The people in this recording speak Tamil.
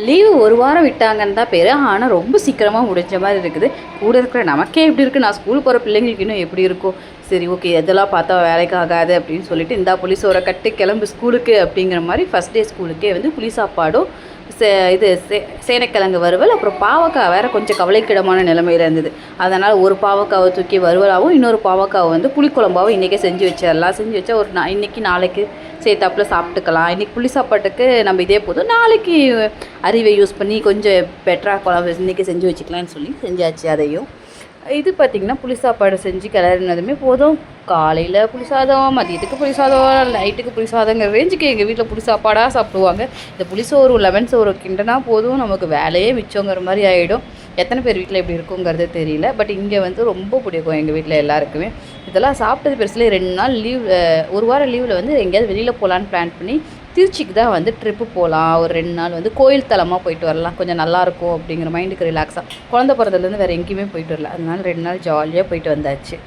லீவு ஒரு வாரம் விட்டாங்கன்னு தான் பேர். ஆனால் ரொம்ப சீக்கிரமாக முடிஞ்ச மாதிரி இருக்குது. கூட இருக்கிற நமக்கே எப்படி இருக்குது, நான் ஸ்கூல் போகிற பிள்ளைங்களுக்கு இன்னும் எப்படி இருக்கும். சரி ஓகே, எதெல்லாம் பார்த்தா வேலைக்கு ஆகாது அப்படின்னு சொல்லிட்டு இந்தா புளிசோரை கட்டு கிளம்பு ஸ்கூலுக்கு அப்படிங்கிற மாதிரி ஃபஸ்ட் டே ஸ்கூலுக்கே வந்து புளி சாப்பாடும் சேனைக்கிழங்கு வறுவல், அப்புறம் பாவக்காய் வேறு கொஞ்சம் கவலைக்கிடமான நிலைமையில் இருந்தது. அதனால் ஒரு பாவக்காவை தூக்கி வறுவலாகவும் இன்னொரு பாவக்காவை வந்து புளிக்குழம்பாகவும் இன்றைக்கே செஞ்சு வச்சிடலாம். செஞ்சு வச்சா ஒரு இன்றைக்கி நாளைக்கு சேர்த்தாப்பில் சாப்பிட்டுக்கலாம். இன்றைக்கி புளி சாப்பாட்டுக்கு நம்ம இதே போதும், நாளைக்கு அறிவை யூஸ் பண்ணி கொஞ்சம் பெட்டராக குழம்பு இன்றைக்கி செஞ்சு வச்சுக்கலான்னு சொல்லி செஞ்சாச்சு. அதையும் இது பார்த்திங்கன்னா புளி சாப்பாடு செஞ்சு கிளறினதுமே போதும். காலையில் புளி சாதம், மதியத்துக்கு புளி சாதம், நைட்டுக்கு புளி சாதங்கிற ரேஞ்சுக்கு எங்கள் வீட்டில் புளி சாப்பாடாக சாப்பிடுவாங்க. இந்த புளி சோறு லெமன் சோறு கிண்டனா போதும், நமக்கு வேலையே மிச்சங்கிற மாதிரி ஆகிடும். எத்தனை பேர் வீட்டில் எப்படி இருக்குங்கிறது தெரியல. பட் இங்கே வந்து ரொம்ப பிடிக்கும் எங்கள் வீட்டில் எல்லாருக்குமே. இதெல்லாம் சாப்பிட்டது பெருசுல 2 நாள் லீவ், ஒரு வாரம் லீவில் வந்து எங்கேயாவது வெளியில் போகலான்னு பிளான் பண்ணி திருச்சிக்கு தான் வந்து ட்ரிப்பு போகலாம். ஒரு 2 நாள் வந்து கோயில் தலமாக போயிட்டு வரலாம், கொஞ்சம் நல்லாயிருக்கும் அப்படிங்கிற மைண்டுக்கு ரிலாக்ஸாக. குழந்த பிறந்ததுலேருந்து வேறு எங்கேயுமே போயிட்டு வரல, அதனால 2 நாள் ஜாலியாக போயிட்டு வந்தாச்சு.